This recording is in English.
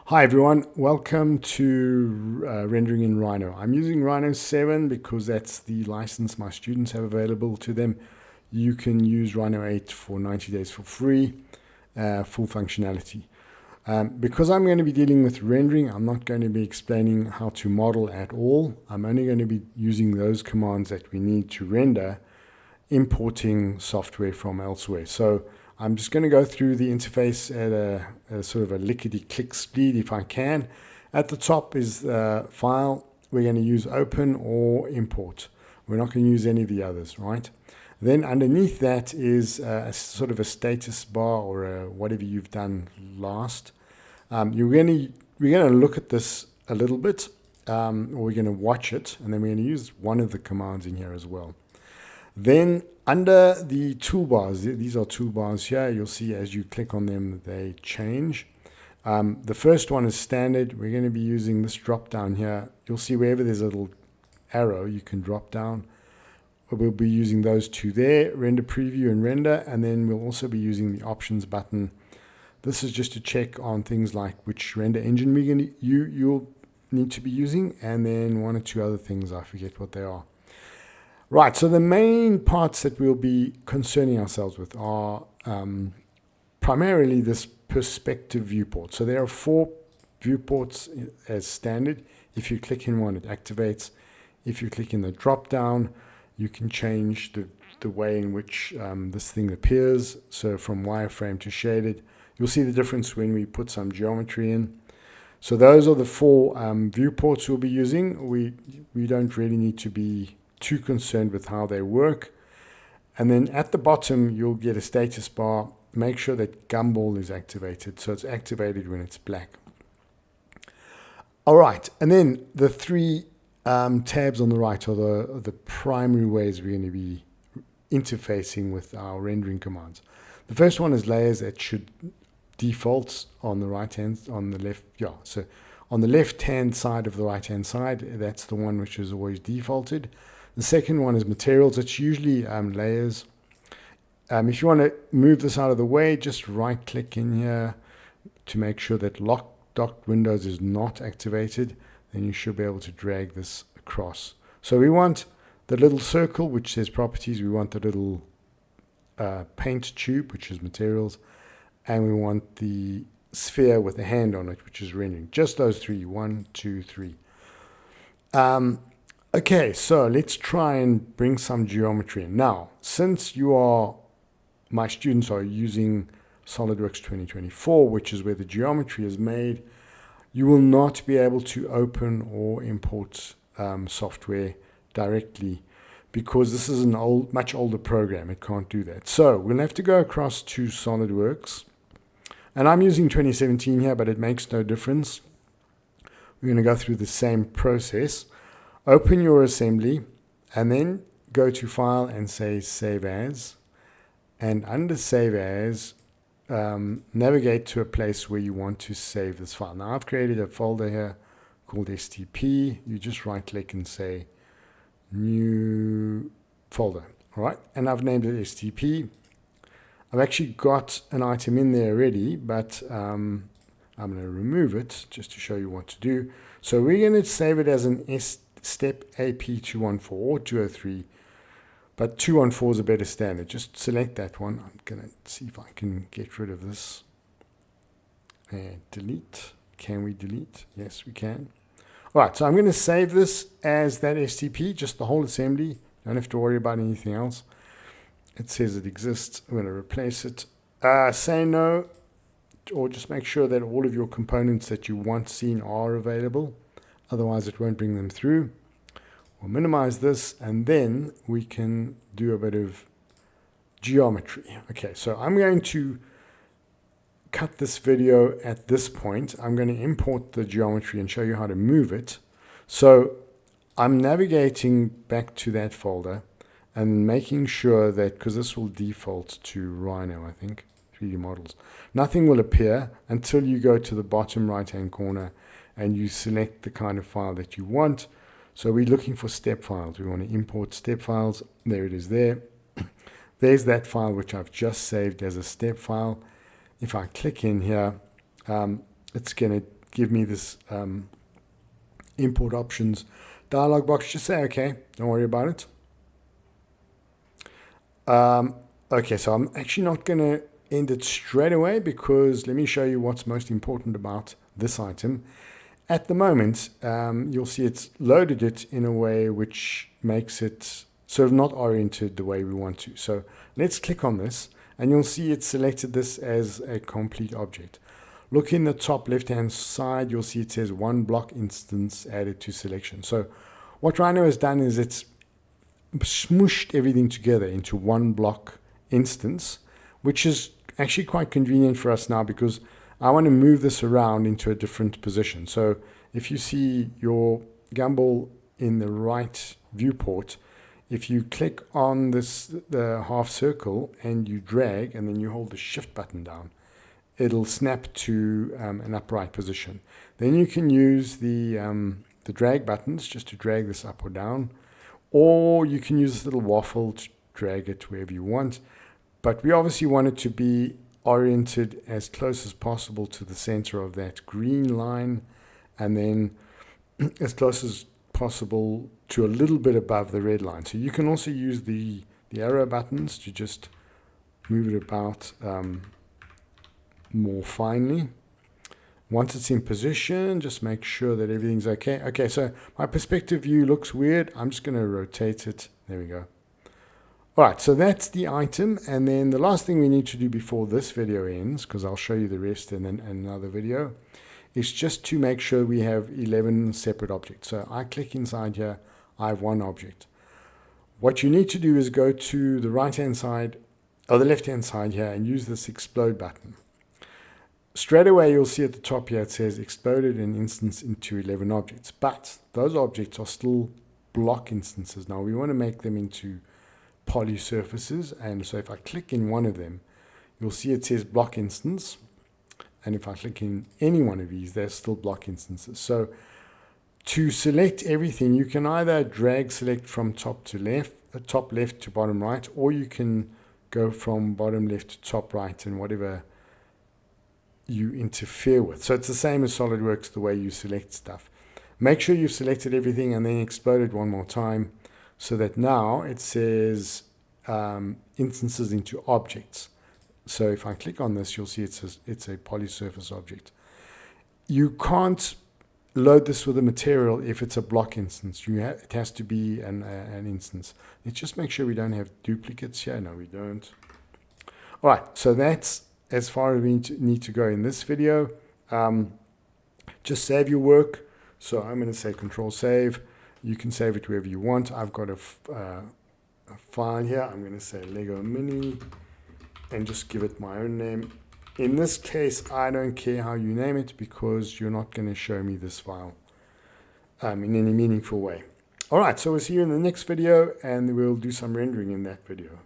Hi everyone, welcome to rendering in Rhino. I'm using Rhino 7 because that's the license my students have available to them. You can use Rhino 8 for 90 days for free, full functionality. Because I'm going to be dealing with rendering, I'm not going to be explaining how to model at all. I'm only going to be using those commands that we need to render, importing software from elsewhere. So I'm just going to go through the interface at a sort of a lickety-click speed if I can. At the top is File. We're going to use Open or Import. We're not going to use any of the others, right? Then underneath that is a sort of a status bar or whatever you've done last. We're going to look at this a little bit, or we're going to watch it, and then we're going to use one of the commands in here as well. Then under the toolbars, these are toolbars here, you'll see as you click on them, they change. The first one is standard. We're going to be using this drop down here. You'll see wherever there's a little arrow, you can drop down. We'll be using those two there, render preview and render, and then we'll also be using the options button. This is just to check on things like which render engine you'll need to be using, and then one or two other things, I forget what they are. Right, so the main parts that we'll be concerning ourselves with are primarily this perspective viewport. So there are 4 viewports as standard. If you click in one, it activates. If you click in the drop down, you can change the way in which this thing appears. So from wireframe to shaded, you'll see the difference when we put some geometry in. So those are the 4 viewports we'll be using. We don't really need to be too concerned with how they work. And then at the bottom, you'll get a status bar. Make sure that gumball is activated. So it's activated when it's black. All right. And then the 3 tabs on the right are the primary ways we're going to be interfacing with our rendering commands. The first one is layers. That should default on the right hand, on the left. Yeah. So on the left hand side of the right hand side, that's the one which is always defaulted. The second one is materials. It's usually layers. If you want to move this out of the way, just right click in here to make sure that lock docked windows is not activated. Then you should be able to drag this across. So we want the little circle which says properties. We want the little paint tube which is materials. And we want the sphere with a hand on it which is rendering. Just those 3. 1, 2, 3. Okay, so let's try and bring some geometry in. Now, since my students are using Solidworks 2024, which is where the geometry is made, you will not be able to open or import software directly because this is an much older program. It can't do that. So we'll have to go across to Solidworks. And I'm using 2017 here, but it makes no difference. We're going to go through the same process. Open your assembly and then go to File and say Save As. And under Save As, navigate to a place where you want to save this file. Now I've created a folder here called STP. You just right click and say New Folder. All right, and I've named it STP. I've actually got an item in there already, but I'm going to remove it just to show you what to do. So we're going to save it as an step AP214 or 203, but 214 is a better standard. Just select that one. I'm going to see if I can get rid of this and delete. Can we delete? Yes, we can. All right, so I'm going to save this as that STP, just the whole assembly. Don't have to worry about anything else. It says it exists. I'm going to replace it. Say no, or just make sure that all of your components that you want seen are available. Otherwise, it won't bring them through. We'll minimize this, and then we can do a bit of geometry. Okay, so I'm going to cut this video at this point. I'm going to import the geometry and show you how to move it. So I'm navigating back to that folder and making sure that, because this will default to Rhino, I think, 3D models. Nothing will appear until you go to the bottom right-hand corner and you select the kind of file that you want. So we're looking for step files. We want to import step files. There it is there. There's that file which I've just saved as a step file. If I click in here, it's going to give me this import options dialog box. Just say okay, don't worry about it. Okay, so I'm actually not going to end it straight away, because let me show you what's most important about this item. At the moment, you'll see it's loaded it in a way which makes it sort of not oriented the way we want to. So let's click on this, and you'll see it selected this as a complete object. Look in the top left-hand side, you'll see it says one block instance added to selection. So what Rhino has done is it's smooshed everything together into one block instance, which is actually quite convenient for us now, because I want to move this around into a different position. So if you see your gumball in the right viewport, if you click on the half circle and you drag and then you hold the shift button down, it'll snap to an upright position. Then you can use the drag buttons just to drag this up or down, or you can use this little waffle to drag it wherever you want. But we obviously want it to be oriented as close as possible to the center of that green line, and then as close as possible to a little bit above the red line. So you can also use the arrow buttons to just move it about more finely. Once it's in position, just make sure that everything's okay. Okay, so my perspective view looks weird. I'm just going to rotate it. There we go. All right, so that's the item. And then the last thing we need to do before this video ends, because I'll show you the rest in another video, is just to make sure we have 11 separate objects. So I click inside here, I have one object. What you need to do is go to the right-hand side, or the left-hand side here, and use this explode button. Straight away, you'll see at the top here, it says exploded an instance into 11 objects. But those objects are still block instances. Now, we want to make them into poly surfaces. And so if I click in one of them, you'll see it says block instance. And if I click in any one of these, they're still block instances. So to select everything, you can either drag select from top left to bottom right, or you can go from bottom left to top right and whatever you interfere with. So it's the same as SolidWorks, the way you select stuff. Make sure you've selected everything and then explode it one more time, so that now it says instances into objects. So if I click on this, you'll see it's a polysurface object. You can't load this with a material if it's a block instance. It has to be an instance. Let's just make sure we don't have duplicates here. No, we don't. All right, so that's as far as we need to go in this video. Just save your work. So I'm going to say Control Save. You can save it wherever you want. I've got a file here. I'm going to say Lego Mini and just give it my own name. In this case, I don't care how you name it, because you're not going to show me this file in any meaningful way. All right, so we'll see you in the next video, and we'll do some rendering in that video.